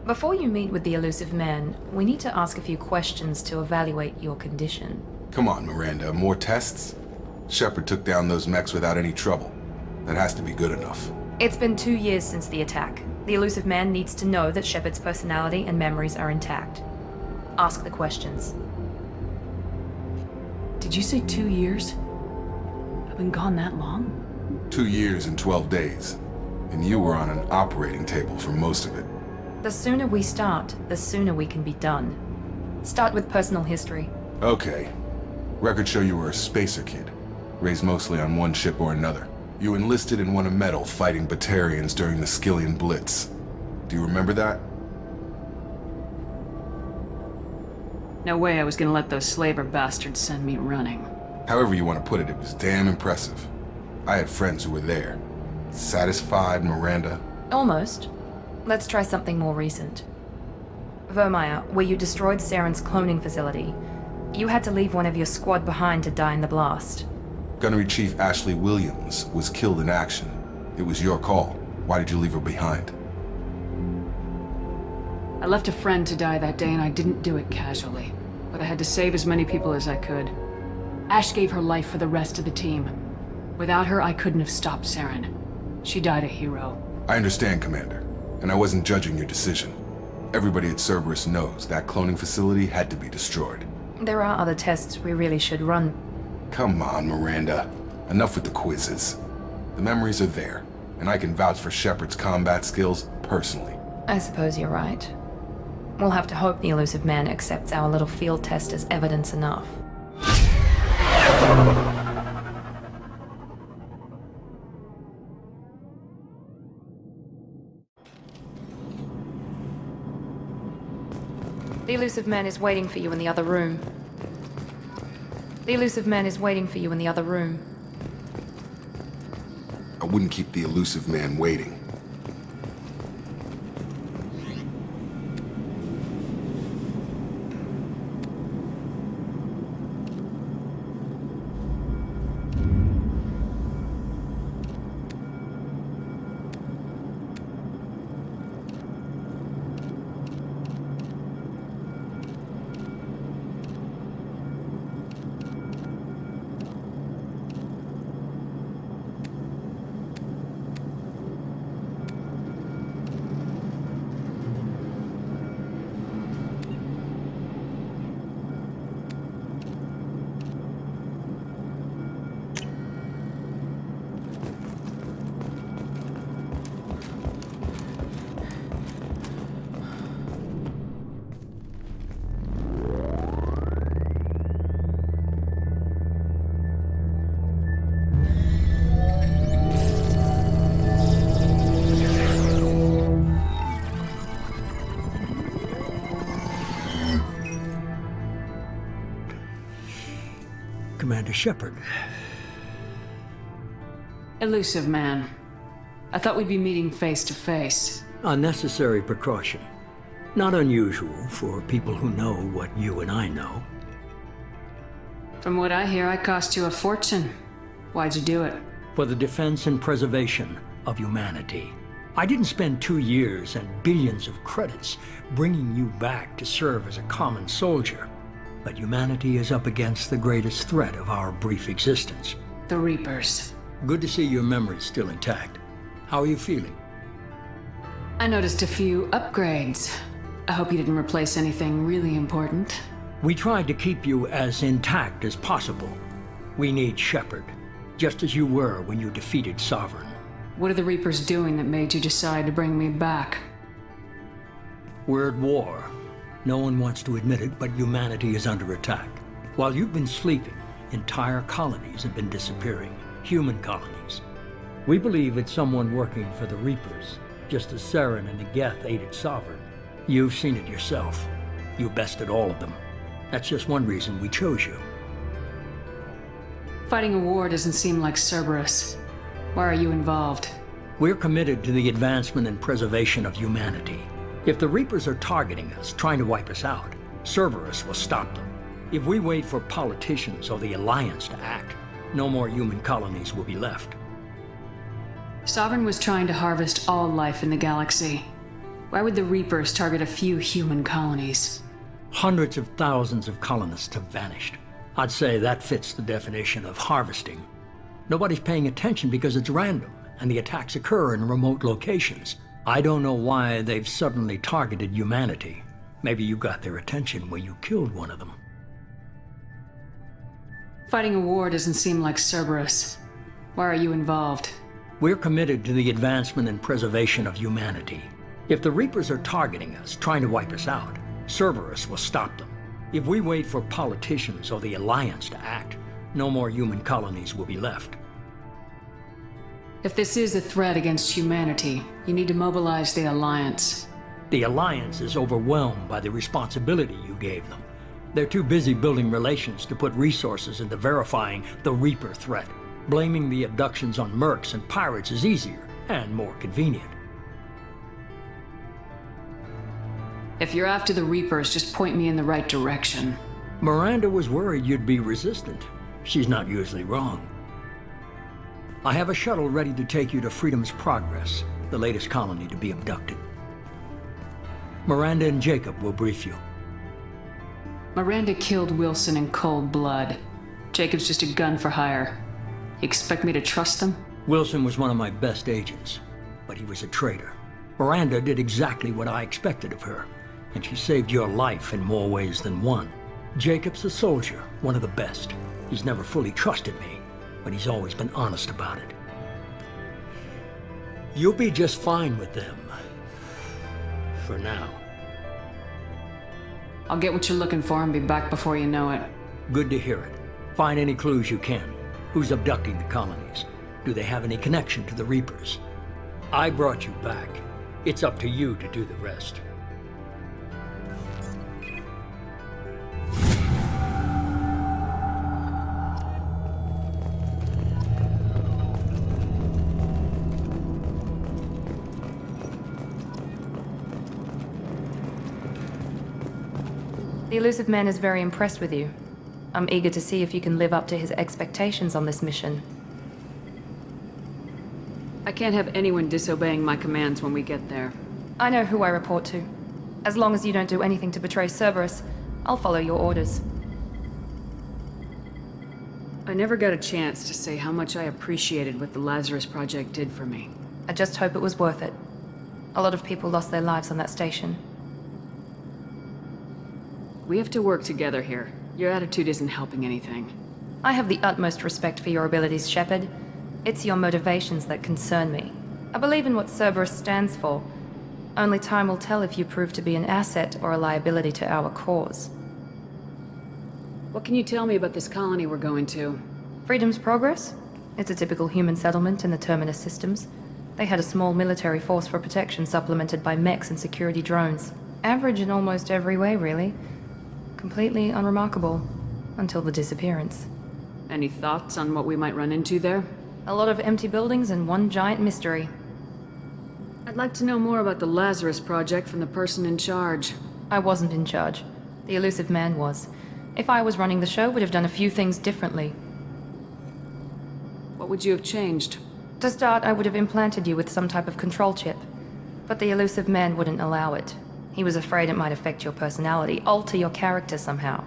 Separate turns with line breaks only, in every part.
Before you meet with the elusive man, we need to ask a few questions to evaluate your condition.
Come on, Miranda, more tests? Shepard took down those mechs without any trouble. That has to be good enough.
It's been 2 years since the attack. The elusive man needs to know that Shepard's personality and memories are intact. Ask the questions.
Did you say 2 years? I've been gone that long?
2 years and 12 days. And you were on an operating table for most of it.
The sooner we start, the sooner we can be done. Start with personal history.
Okay. Records show you were a spacer kid, raised mostly on one ship or another. You enlisted and won a medal fighting Batarians during the Skillian Blitz. Do you remember that?
No way I was gonna let those slaver bastards send me running.
However you want to put it, it was damn impressive. I had friends who were there. Satisfied, Miranda?
Almost. Let's try something more recent. Vermeer, where you destroyed Saren's cloning facility, you had to leave one of your squad behind to die in the blast.
Gunnery Chief Ashley Williams was killed in action. It was your call. Why did you leave her behind?
I left a friend to die that day and I didn't do it casually. But I had to save as many people as I could. Ash gave her life for the rest of the team. Without her, I couldn't have stopped Saren. She died a hero.
I understand, Commander. And I wasn't judging your decision. Everybody at Cerberus knows that cloning facility had to be destroyed.
There are other tests we really should run.
Come on, Miranda. Enough with the quizzes. The memories are there, and I can vouch for Shepard's combat skills personally.
I suppose you're right. We'll have to hope the elusive man accepts our little field test as evidence enough. The elusive man is waiting for you in the other room. The elusive man is waiting for you in the other room.
I wouldn't keep the elusive man waiting.
Commander Shepard.
Elusive man. I thought we'd be meeting face to face.
Unnecessary precaution. Not unusual for people who know what you and I know.
From what I hear, I cost you a fortune. Why'd you do it?
For the defense and preservation of humanity. I didn't spend 2 years and billions of credits bringing you back to serve as a common soldier. But humanity is up against the greatest threat of our brief existence.
The Reapers.
Good to see your memory's still intact. How are you feeling?
I noticed a few upgrades. I hope you didn't replace anything really important.
We tried to keep you as intact as possible. We need Shepard, just as you were when you defeated Sovereign.
What are the Reapers doing that made you decide to bring me back?
We're at war. No one wants to admit it, but humanity is under attack. While you've been sleeping, entire colonies have been disappearing. Human colonies. We believe it's someone working for the Reapers, just as Saren and the Geth aided Sovereign. You've seen it yourself. You bested all of them. That's just one reason we chose you.
Fighting a war doesn't seem like Cerberus. Why are you involved?
We're committed to the advancement and preservation of humanity. If the Reapers are targeting us, trying to wipe us out, Cerberus will stop them. If we wait for politicians or the Alliance to act, no more human colonies will be left.
Sovereign was trying to harvest all life in the galaxy. Why would the Reapers target a few human colonies?
Hundreds of thousands of colonists have vanished. I'd say that fits the definition of harvesting. Nobody's paying attention because it's random, and the attacks occur in remote locations. I don't know why they've suddenly targeted humanity. Maybe you got their attention when you killed one of them.
Fighting a war doesn't seem like Cerberus. Why are you involved?
We're committed to the advancement and preservation of humanity. If the Reapers are targeting us, trying to wipe us out, Cerberus will stop them. If we wait for politicians or the Alliance to act, no more human colonies will be left.
If this is a threat against humanity, you need to mobilize the Alliance.
The Alliance is overwhelmed by the responsibility you gave them. They're too busy building relations to put resources into verifying the Reaper threat. Blaming the abductions on mercs and pirates is easier and more convenient.
If you're after the Reapers, just point me in the right direction.
Miranda was worried you'd be resistant. She's not usually wrong. I have a shuttle ready to take you to Freedom's Progress, the latest colony to be abducted. Miranda and Jacob will brief you.
Miranda killed Wilson in cold blood. Jacob's just a gun for hire. You expect me to trust them?
Wilson was one of my best agents, but he was a traitor. Miranda did exactly what I expected of her, and she saved your life in more ways than one. Jacob's a soldier, one of the best. He's never fully trusted me, but he's always been honest about it. You'll be just fine with them. For now.
I'll get what you're looking for and be back before you know it.
Good to hear it. Find any clues you can. Who's abducting the colonies? Do they have any connection to the Reapers? I brought you back. It's up to you to do the rest.
The elusive man is very impressed with you. I'm eager to see if you can live up to his expectations on this mission.
I can't have anyone disobeying my commands when we get there.
I know who I report to. As long as you don't do anything to betray Cerberus, I'll follow your orders.
I never got a chance to say how much I appreciated what the Lazarus Project did for me.
I just hope it was worth it. A lot of people lost their lives on that station.
We have to work together here. Your attitude isn't helping anything.
I have the utmost respect for your abilities, Shepard. It's your motivations that concern me. I believe in what Cerberus stands for. Only time will tell if you prove to be an asset or a liability to our cause.
What can you tell me about this colony we're going to?
Freedom's Progress? It's a typical human settlement in the Terminus systems. They had a small military force for protection supplemented by mechs and security drones. Average in almost every way, really. Completely unremarkable. Until the disappearance.
Any thoughts on what we might run into there?
A lot of empty buildings and one giant mystery.
I'd like to know more about the Lazarus Project from the person in charge.
I wasn't in charge. The elusive man was. If I was running the show, would have done a few things differently.
What would you have changed?
To start, I would have implanted you with some type of control chip. But the elusive man wouldn't allow it. He was afraid it might affect your personality, alter your character somehow.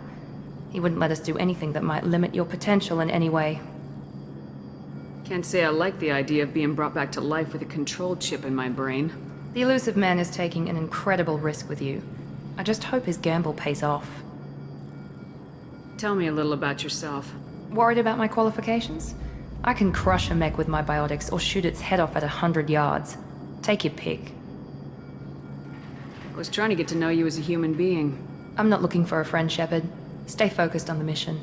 He wouldn't let us do anything that might limit your potential in any way.
Can't say I like the idea of being brought back to life with a control chip in my brain.
The elusive man is taking an incredible risk with you. I just hope his gamble pays off.
Tell me a little about yourself.
Worried about my qualifications? I can crush a mech with my biotics or shoot its head off at 100 yards. Take your pick.
I was trying to get to know you as a human being.
I'm not looking for a friend, Shepard. Stay focused on the mission.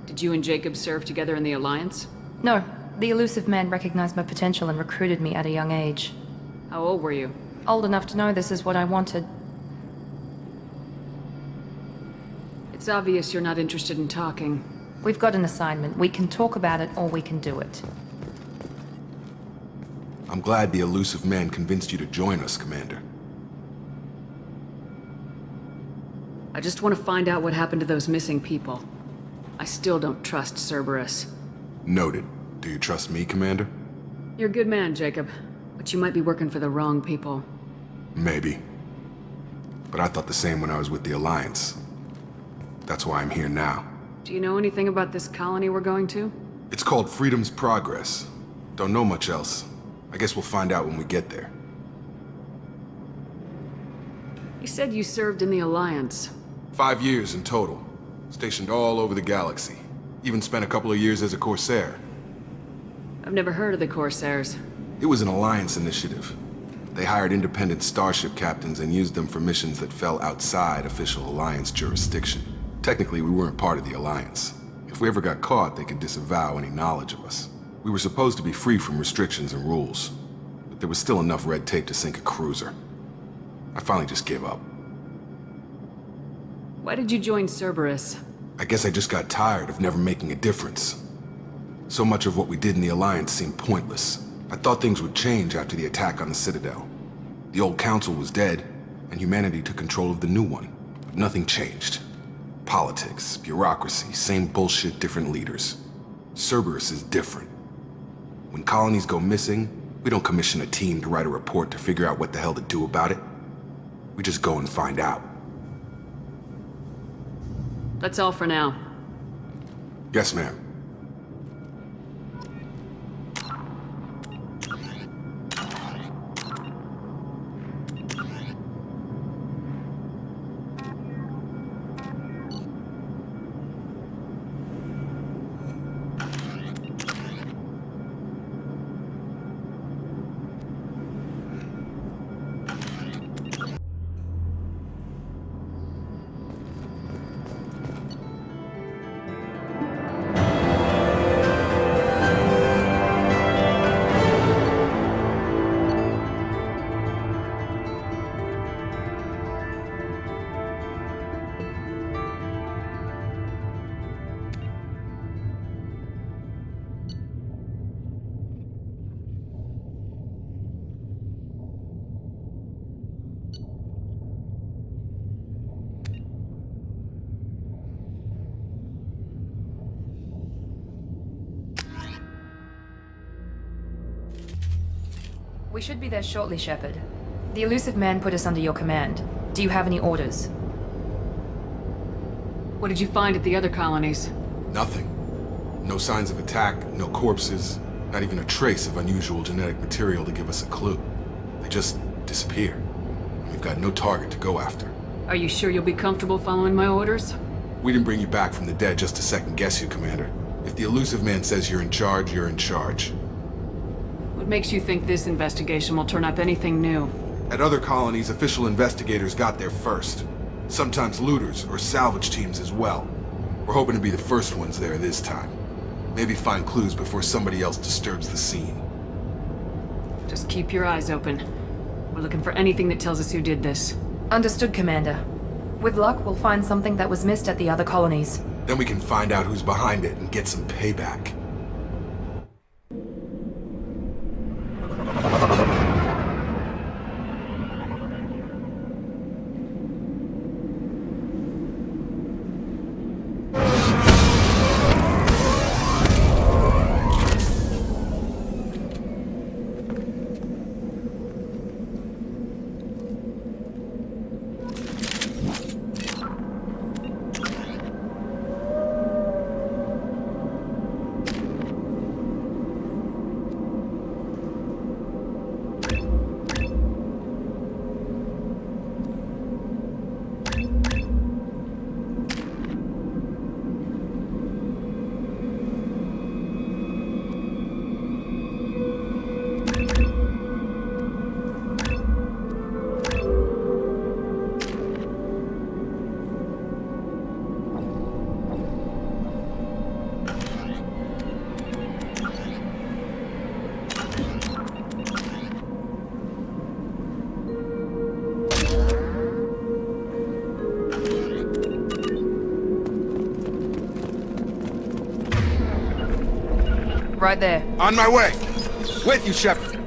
Did you and Jacob serve together in the Alliance?
No, the elusive man recognized my potential and recruited me at a young age.
How old were you?
Old enough to know this is what I wanted.
It's obvious you're not interested in talking.
We've got an assignment. We can talk about it or we can do it.
I'm glad the elusive man convinced you to join us, Commander.
I just want to find out what happened to those missing people. I still don't trust Cerberus.
Noted. Do you trust me, Commander?
You're a good man, Jacob. But you might be working for the wrong people.
Maybe. But I thought the same when I was with the Alliance. That's why I'm here now.
Do you know anything about this colony we're going to?
It's called Freedom's Progress. Don't know much else. I guess we'll find out when we get there.
You said you served in the Alliance.
5 years in total. Stationed all over the galaxy. Even spent a couple of years as a Corsair.
I've never heard of the Corsairs.
It was an Alliance initiative. They hired independent starship captains and used them for missions that fell outside official Alliance jurisdiction. Technically, we weren't part of the Alliance. If we ever got caught, they could disavow any knowledge of us. We were supposed to be free from restrictions and rules, but there was still enough red tape to sink a cruiser. I finally just gave up.
Why did you join Cerberus?
I guess I just got tired of never making a difference. So much of what we did in the Alliance seemed pointless. I thought things would change after the attack on the Citadel. The old council was dead, and humanity took control of the new one. But nothing changed. Politics, bureaucracy, same bullshit, different leaders. Cerberus is different. When colonies go missing, we don't commission a team to write a report to figure out what the hell to do about it. We just go and find out.
That's all for now.
Yes, ma'am.
We should be there shortly, Shepard. The elusive man put us under your command. Do you have any orders?
What did you find at the other colonies?
Nothing. No signs of attack, no corpses, not even a trace of unusual genetic material to give us a clue. They just disappear. We've got no target to go after.
Are you sure you'll be comfortable following my orders?
We didn't bring you back from the dead just to second guess you, Commander. If the elusive man says you're in charge, you're in charge.
What makes you think this investigation will turn up anything new?
At other colonies, official investigators got there first. Sometimes looters or salvage teams as well. We're hoping to be the first ones there this time. Maybe find clues before somebody else disturbs the scene.
Just keep your eyes open. We're looking for anything that tells us who did this.
Understood, Commander. With luck, we'll find something that was missed at the other colonies.
Then we can find out who's behind it and get some payback.
Right there.
On my way! With you, Shepard!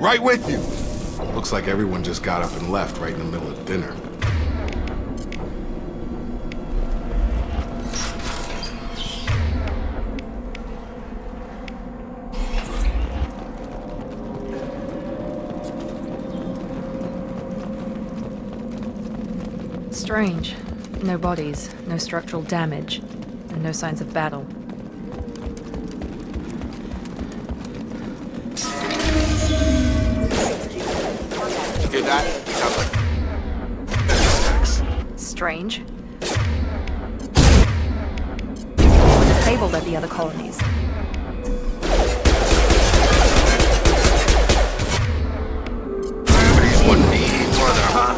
Right with you. Looks like everyone just got up and left right in the middle of dinner.
Strange. No bodies, no structural damage, and no signs of battle.
You hear that? Sounds like...
Strange. Were disabled at the other colonies.
Somebody's one needy brother, huh?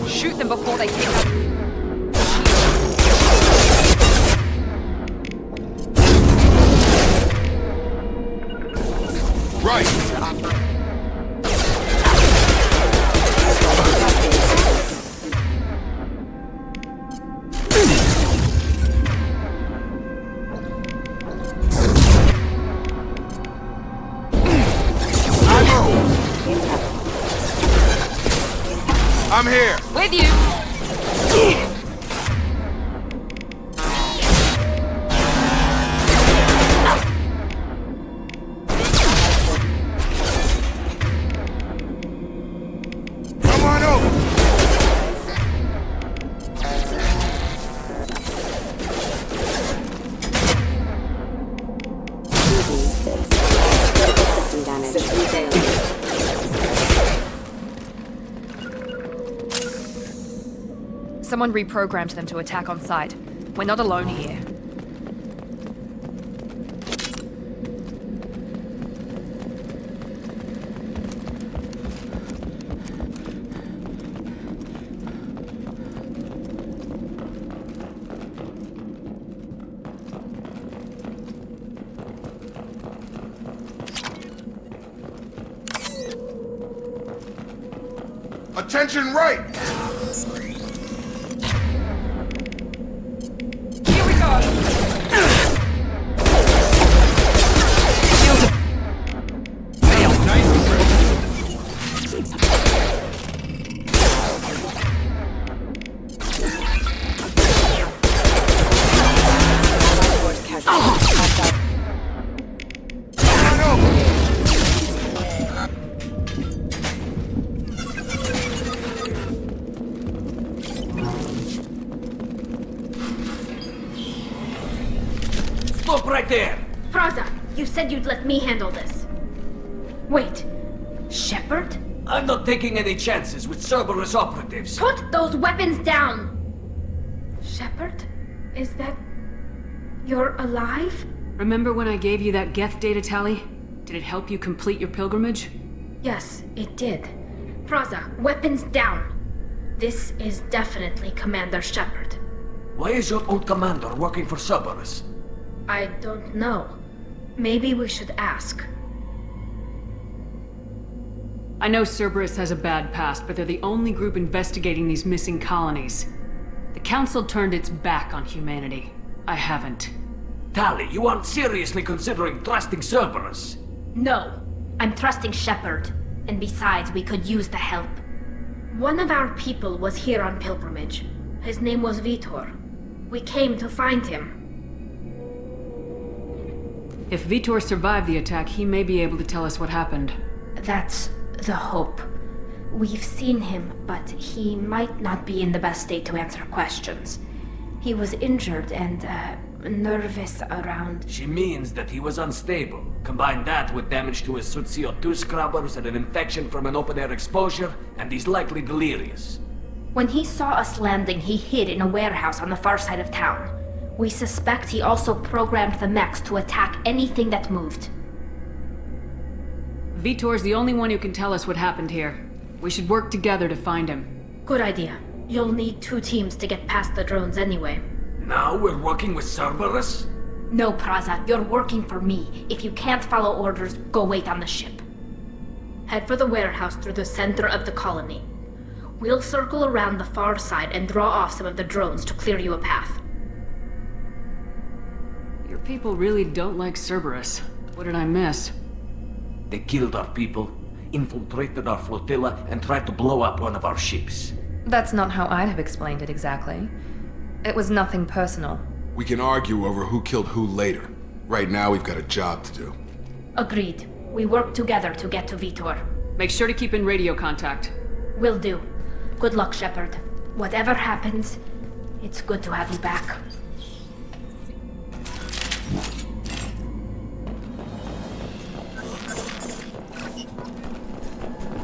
Shoot them before they kick up.
Right. I'm here.
With you!
Come on over.
Someone reprogrammed them to attack on sight. We're not alone here.
Attention right.
Here we go!
Stop right there!
Praza, you said you'd let me handle this. Wait, Shepard?
I'm not taking any chances with Cerberus operatives.
Put those weapons down! Shepard? Is that... you're alive?
Remember when I gave you that Geth data tally? Did it help you complete your pilgrimage?
Yes, it did. Praza, weapons down! This is definitely Commander Shepard.
Why is your old commander working for Cerberus?
I don't know. Maybe we should ask.
I know Cerberus has a bad past, but they're the only group investigating these missing colonies. The Council turned its back on humanity. I haven't.
Tali, you aren't seriously considering trusting Cerberus?
No, I'm trusting Shepard. And besides, we could use the help. One of our people was here on pilgrimage. His name was Vitor. We came to find him.
If Vitor survived the attack, he may be able to tell us what happened.
That's the hope. We've seen him, but he might not be in the best state to answer questions. He was injured and, nervous around...
She means that he was unstable. Combine that with damage to his suit CO2 scrubbers and an infection from an open-air exposure, and he's likely delirious.
When he saw us landing, he hid in a warehouse on the far side of town. We suspect he also programmed the mechs to attack anything that moved.
Vitor's the only one who can tell us what happened here. We should work together to find him.
Good idea. You'll need 2 teams to get past the drones anyway.
Now we're working with Cerberus?
No, Praza, you're working for me. If you can't follow orders, go wait on the ship. Head for the warehouse through the center of the colony. We'll circle around the far side and draw off some of the drones to clear you a path.
Your people really don't like Cerberus. What did I miss?
They killed our people, infiltrated our flotilla, and tried to blow up one of our ships.
That's not how I'd have explained it exactly. It was nothing personal.
We can argue over who killed who later. Right now, we've got a job to do.
Agreed. We work together to get to Vitor.
Make sure to keep in radio contact.
Will do. Good luck, Shepard. Whatever happens, it's good to have you back.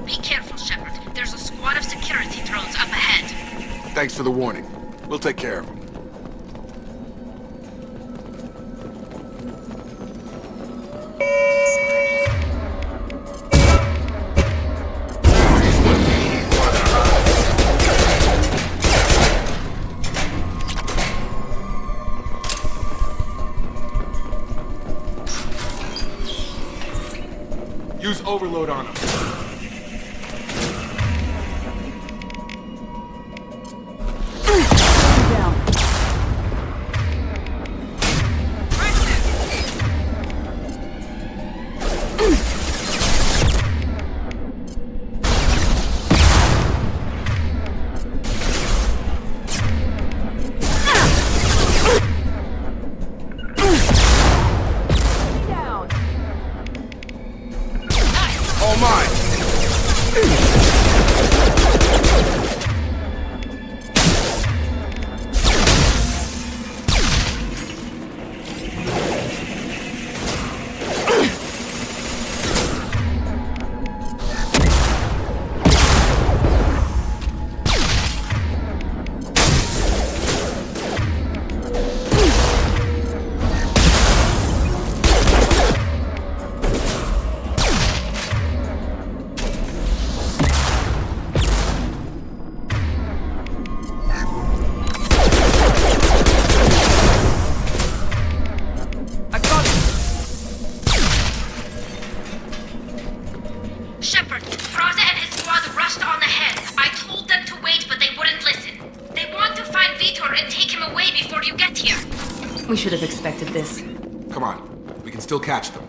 Be careful, Shepard. There's a squad of security drones up ahead.
Thanks for the warning. We'll take care of them. Use overload on them. All mine!
Shepard, Praza and his squad rushed on ahead. I told them to wait, but they wouldn't listen. They want to find Vitor and take him away before you get here.
We should have expected this.
Come on, we can still catch them.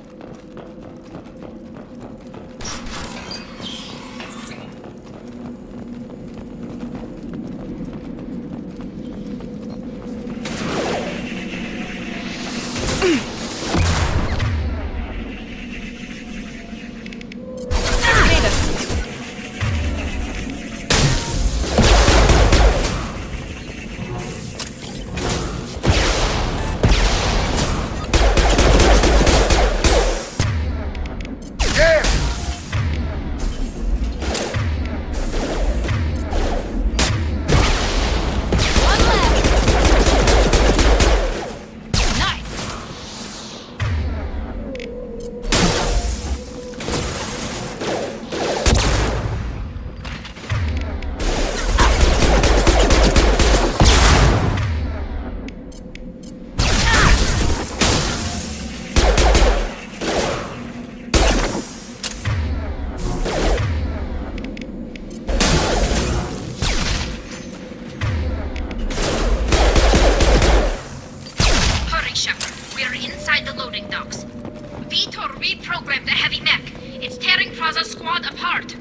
Reprogrammed the heavy mech. It's tearing Praza's squad apart.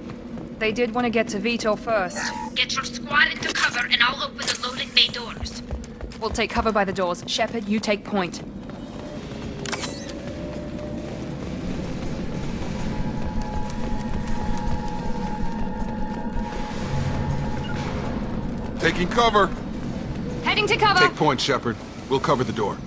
They did want to get to Vitor first.
Get your squad into cover and I'll open the loading bay doors.
We'll take cover by the doors. Shepard, you take point.
Taking cover.
Heading to cover!
Take point, Shepard. We'll cover the door.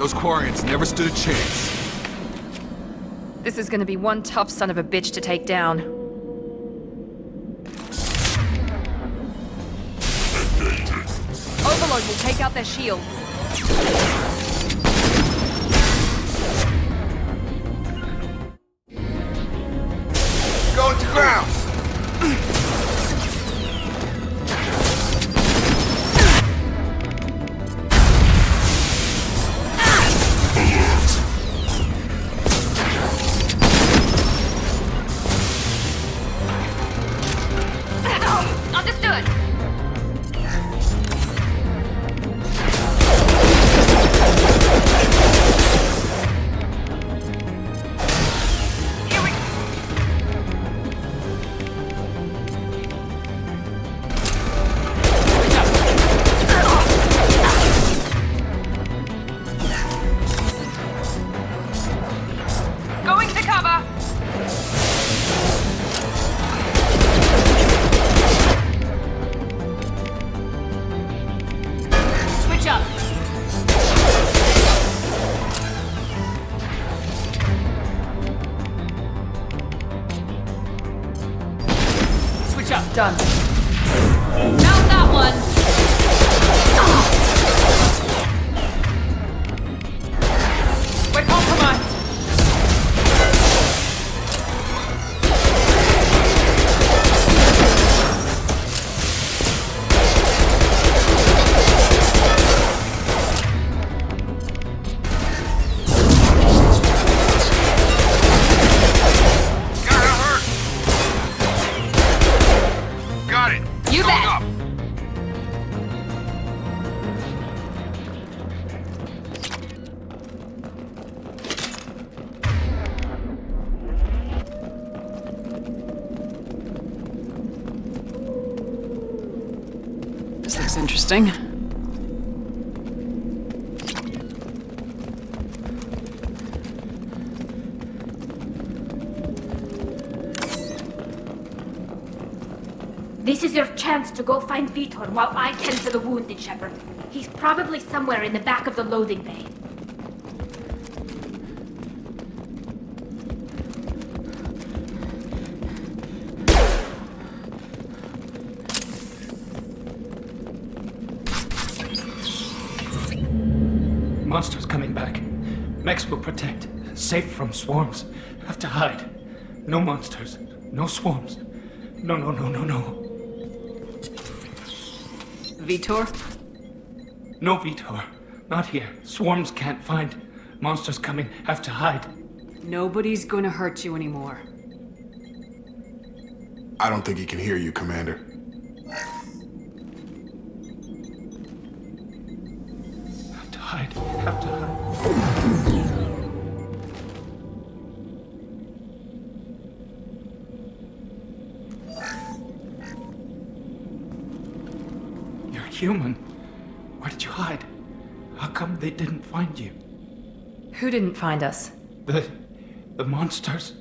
Those Quarians never stood a chance.
This is gonna be one tough son of a bitch to take down. Overload will take out their shields.
Going to ground!
Understood. Going to cover.
Switch up. Switch up.
Done.
Mount that one. We're compromised.
Got it!
You
Going
bet.
up.
This looks interesting.
This is your chance to go find Vitor while I tend to the wounded, Shepard. He's probably somewhere in the back of the loading bay.
Monsters coming back. Mechs will protect. Safe from swarms. Have to hide. No monsters. No swarms. No, no, no, no, no.
Vitor?
No, Vitor. Not here. Swarms can't find. Monsters coming. Have to hide.
Nobody's gonna hurt you anymore.
I don't think he can hear you, Commander.
Have to hide. Have to hide. You're human. Why did you hide? How come they didn't find you?
Who didn't find us?
The monsters.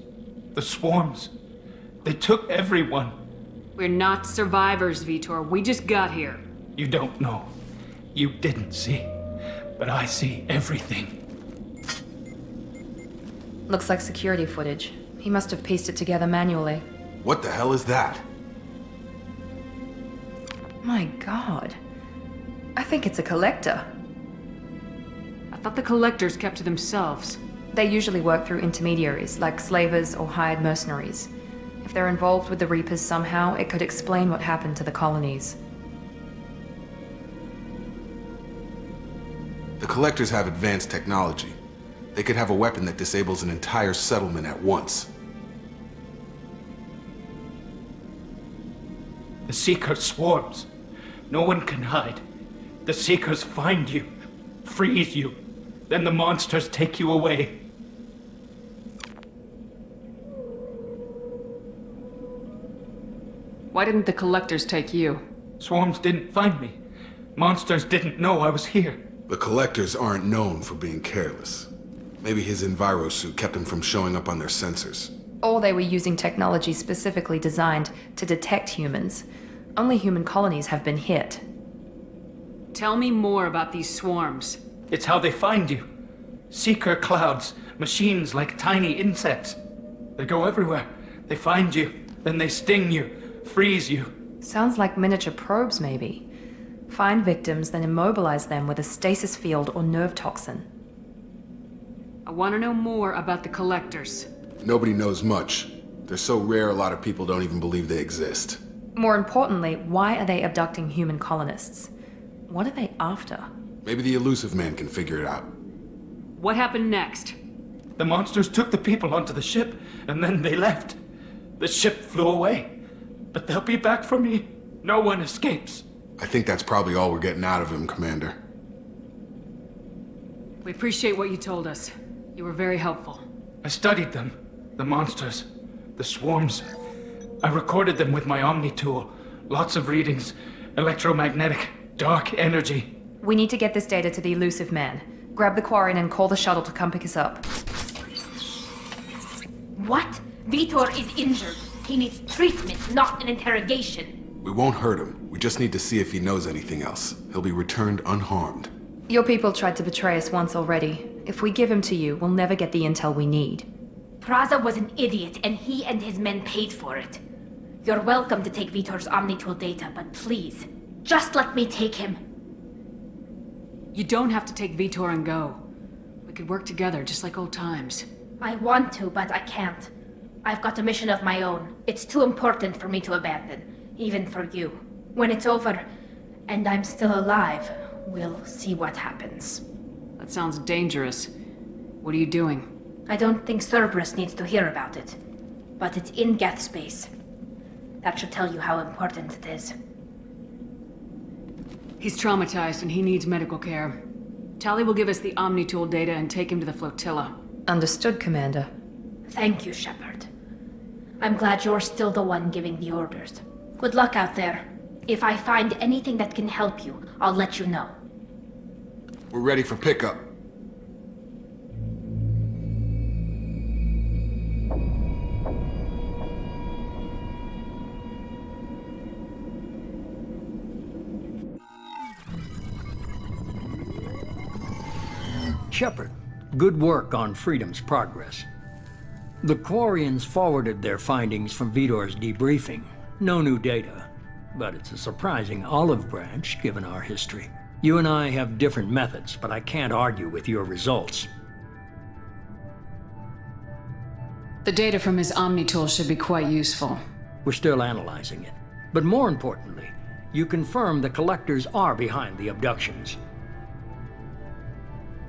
The swarms. They took everyone.
We're not survivors, Vitor. We just got here.
You don't know. You didn't see. But I see everything.
Looks like security footage. He must have pieced it together manually.
What the hell is that?
My god. I think it's a collector.
I thought the collectors kept to themselves.
They usually work through intermediaries, like slavers or hired mercenaries. If they're involved with the Reapers somehow, it could explain what happened to the colonies.
The Collectors have advanced technology. They could have a weapon that disables an entire settlement at once.
The Seekers swarms. No one can hide. The Seekers find you, freeze you. Then the monsters take you away.
Why didn't the collectors take you?
Swarms didn't find me. Monsters didn't know I was here.
The Collectors aren't known for being careless. Maybe his envirosuit kept him from showing up on their sensors.
Or they were using technology specifically designed to detect humans. Only human colonies have been hit.
Tell me more about these swarms.
It's how they find you. Seeker clouds, machines like tiny insects. They go everywhere. They find you, then they sting you, freeze you.
Sounds like miniature probes, maybe. Find victims, then immobilize them with a stasis field or nerve toxin.
I want to know more about the Collectors.
Nobody knows much. They're so rare a lot of people don't even believe they exist.
More importantly, why are they abducting human colonists? What are they after?
Maybe the elusive man can figure it out.
What happened next?
The monsters took the people onto the ship, and then they left. The ship flew away. But they'll be back for me. No one escapes.
I think that's probably all we're getting out of him, Commander.
We appreciate what you told us. You were very helpful.
I studied them. The monsters. The swarms. I recorded them with my Omni tool. Lots of readings. Electromagnetic. Dark energy.
We need to get this data to the elusive man. Grab the Quarian and call the shuttle to come pick us up.
What? Vitor is injured. He needs treatment, not an interrogation.
We won't hurt him. We just need to see if he knows anything else. He'll be returned unharmed.
Your people tried to betray us once already. If we give him to you, we'll never get the intel we need.
Praza was an idiot, and he and his men paid for it. You're welcome to take Vitor's Omnitool data, but please, just let me take him.
You don't have to take Vitor and go. We could work together, just like old times.
I want to, but I can't. I've got a mission of my own. It's too important for me to abandon, even for you. When it's over, and I'm still alive, we'll see what happens.
That sounds dangerous. What are you doing?
I don't think Cerberus needs to hear about it, but it's in Geth space. That should tell you how important it is.
He's traumatized and he needs medical care. Tali will give us the Omnitool data and take him to the flotilla.
Understood, Commander.
Thank you, Shepard. I'm glad you're still the one giving the orders. Good luck out there. If I find anything that can help you, I'll let you know.
We're ready for pickup.
Shepard, good work on Freedom's progress. The Quarians forwarded their findings from Vitor's debriefing. No new data, but it's a surprising olive branch given our history. You and I have different methods, but I can't argue with your results.
The data from his Omnitool should be quite useful.
We're still analyzing it. But more importantly, you confirm the Collectors are behind the abductions.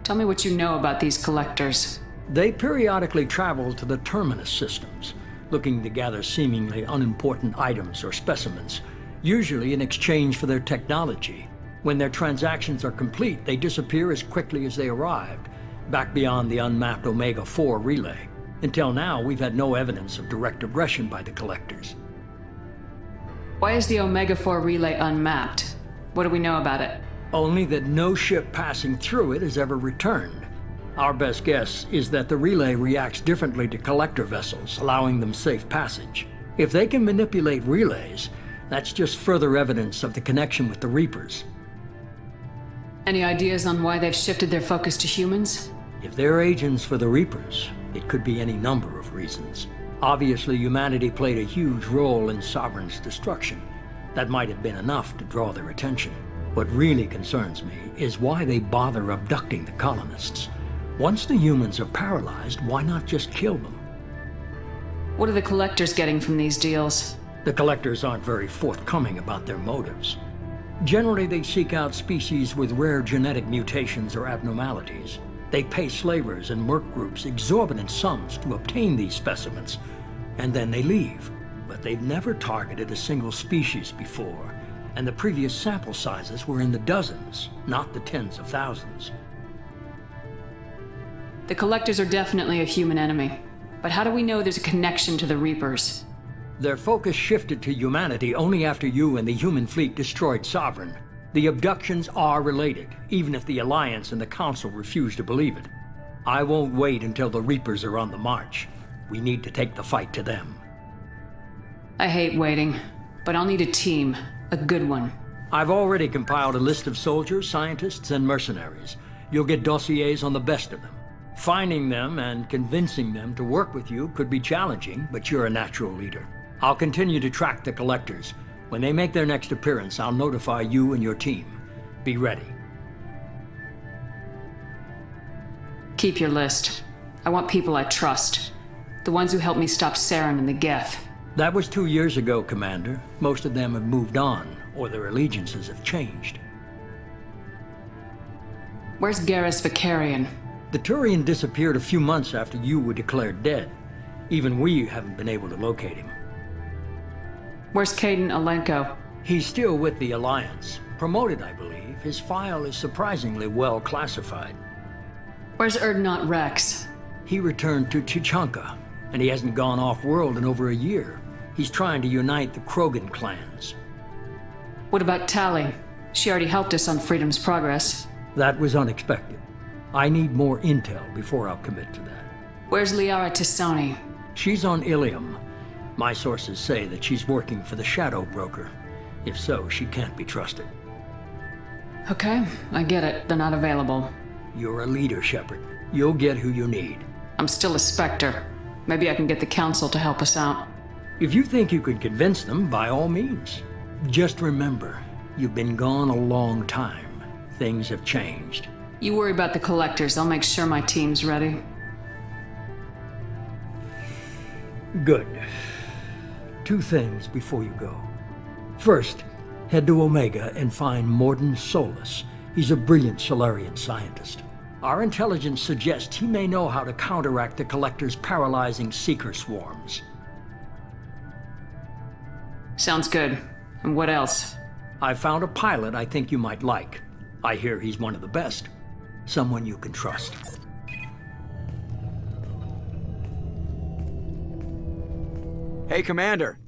Tell me what you know about these Collectors.
They periodically travel to the Terminus systems, looking to gather seemingly unimportant items or specimens, usually in exchange for their technology. When their transactions are complete, they disappear as quickly as they arrived, back beyond the unmapped Omega-4 relay. Until now, we've had no evidence of direct aggression by the Collectors.
Why is the Omega-4 relay unmapped? What do we know about it?
Only that no ship passing through it has ever returned. Our best guess is that the relay reacts differently to Collector vessels, allowing them safe passage. If they can manipulate relays, that's just further evidence of the connection with the Reapers.
Any ideas on why they've shifted their focus to humans?
If they're agents for the Reapers, it could be any number of reasons. Obviously, humanity played a huge role in Sovereign's destruction. That might have been enough to draw their attention. What really concerns me is why they bother abducting the colonists. Once the humans are paralyzed, why not just kill them?
What are the Collectors getting from these deals?
The Collectors aren't very forthcoming about their motives. Generally, they seek out species with rare genetic mutations or abnormalities. They pay slavers and merc groups exorbitant sums to obtain these specimens, and then they leave. But they've never targeted a single species before, and the previous sample sizes were in the dozens, not the tens of thousands.
The Collectors are definitely a human enemy, but how do we know there's a connection to the Reapers?
Their focus shifted to humanity only after you and the human fleet destroyed Sovereign. The abductions are related, even if the Alliance and the Council refuse to believe it. I won't wait until the Reapers are on the march. We need to take the fight to them.
I hate waiting, but I'll need a team. A good one.
I've already compiled a list of soldiers, scientists, and mercenaries. You'll get dossiers on the best of them. Finding them and convincing them to work with you could be challenging, but you're a natural leader. I'll continue to track the collectors. When they make their next appearance, I'll notify you and your team. Be ready.
Keep your list. I want people I trust. The ones who helped me stop Saren and the Geth.
That was 2 years ago, Commander. Most of them have moved on, or their allegiances have changed.
Where's Garrus Vicarian?
The Turian disappeared a few months after you were declared dead. Even we haven't been able to locate him.
Where's Caden Alenko?
He's still with the Alliance. Promoted, I believe. His file is surprisingly well classified.
Where's Erdnot Rex?
He returned to Tuchanka, and he hasn't gone off-world in over a year. He's trying to unite the Krogan clans.
What about Tali? She already helped us on Freedom's Progress.
That was unexpected. I need more intel before I'll commit to that.
Where's Liara Tisani?
She's on Ilium. My sources say that she's working for the Shadow Broker. If so, she can't be trusted.
Okay, I get it. They're not available.
You're a leader, Shepard. You'll get who you need.
I'm still a Spectre. Maybe I can get the Council to help us out.
If you think you could convince them, by all means. Just remember, you've been gone a long time. Things have changed.
You worry about the collectors. I'll make sure my team's ready.
Good. 2 things before you go. First, head to Omega and find Morden Solus. He's a brilliant Solarian scientist. Our intelligence suggests he may know how to counteract the Collector's paralyzing Seeker swarms.
Sounds good. And what else?
I found a pilot I think you might like. I hear he's one of the best. Someone you can trust.
Hey, Commander.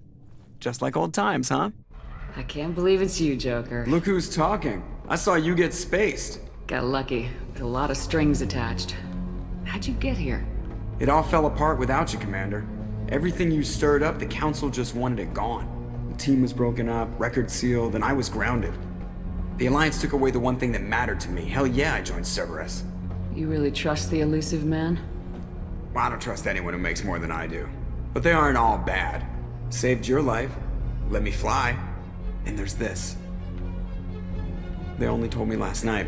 Just like old times, huh?
I can't believe it's you, Joker.
Look who's talking. I saw you get spaced.
Got lucky. With a lot of strings attached. How'd you get here?
It all fell apart without you, Commander. Everything you stirred up, the Council just wanted it gone. The team was broken up, record sealed, and I was grounded. The Alliance took away the one thing that mattered to me. Hell yeah, I joined Cerberus.
You really trust the elusive man?
Well, I don't trust anyone who makes more than I do. But they aren't all bad. Saved your life, let me fly, and there's this. They only told me last night.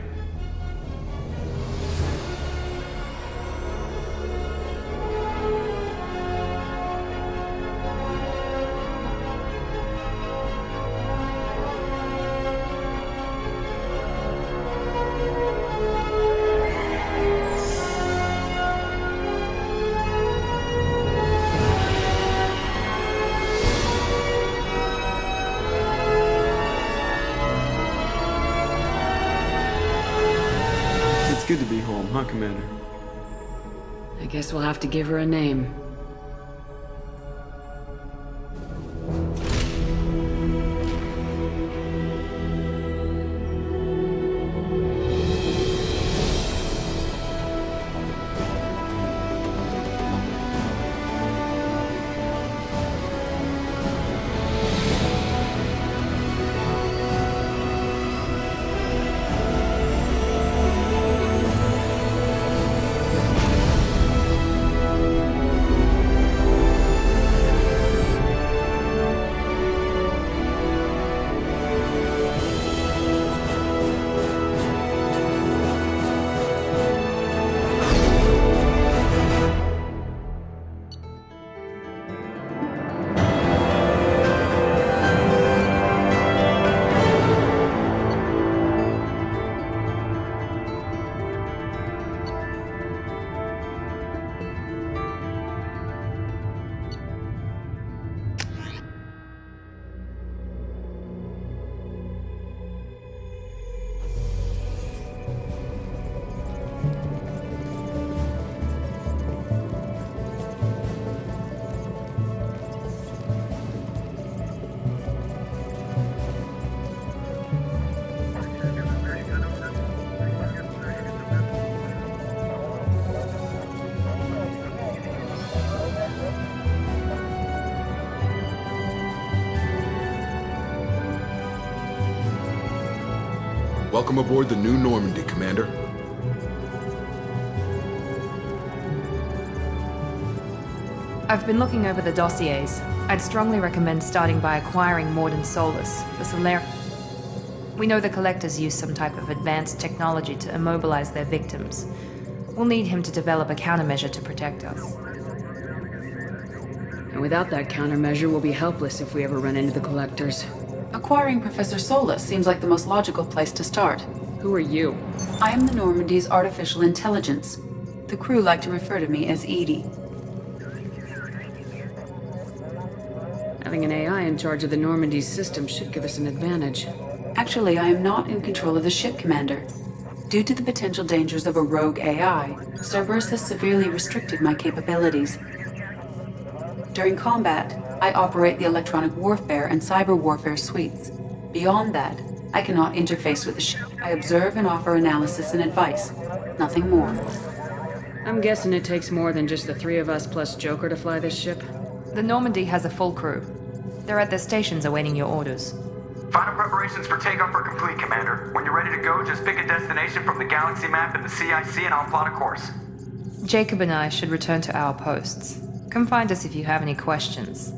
It's good to be home, huh, Commander?
I guess we'll have to give her a name.
Welcome aboard the new Normandy, Commander.
I've been looking over the dossiers. I'd strongly recommend starting by acquiring Morden Solus, the Solarian. We know the Collectors use some type of advanced technology to immobilize their victims. We'll need him to develop a countermeasure to protect us.
And without that countermeasure, we'll be helpless if we ever run into the Collectors.
Acquiring Professor Solus seems like the most logical place to start.
Who are you?
I am the Normandy's artificial intelligence. The crew like to refer to me as Edie.
Having an AI in charge of the Normandy's system should give us an advantage.
Actually, I am not in control of the ship, Commander. Due to the potential dangers of a rogue AI, Cerberus has severely restricted my capabilities. During combat, I operate the electronic warfare and cyber warfare suites. Beyond that, I cannot interface with the ship. I observe and offer analysis and advice. Nothing more.
I'm guessing it takes more than just the three of us plus Joker to fly this ship.
The Normandy has a full crew. They're at their stations awaiting your orders.
Final preparations for takeoff are complete, Commander. When you're ready to go, just pick a destination from the galaxy map and the CIC and I'll plot a course.
Jacob and I should return to our posts. Come find us if you have any questions.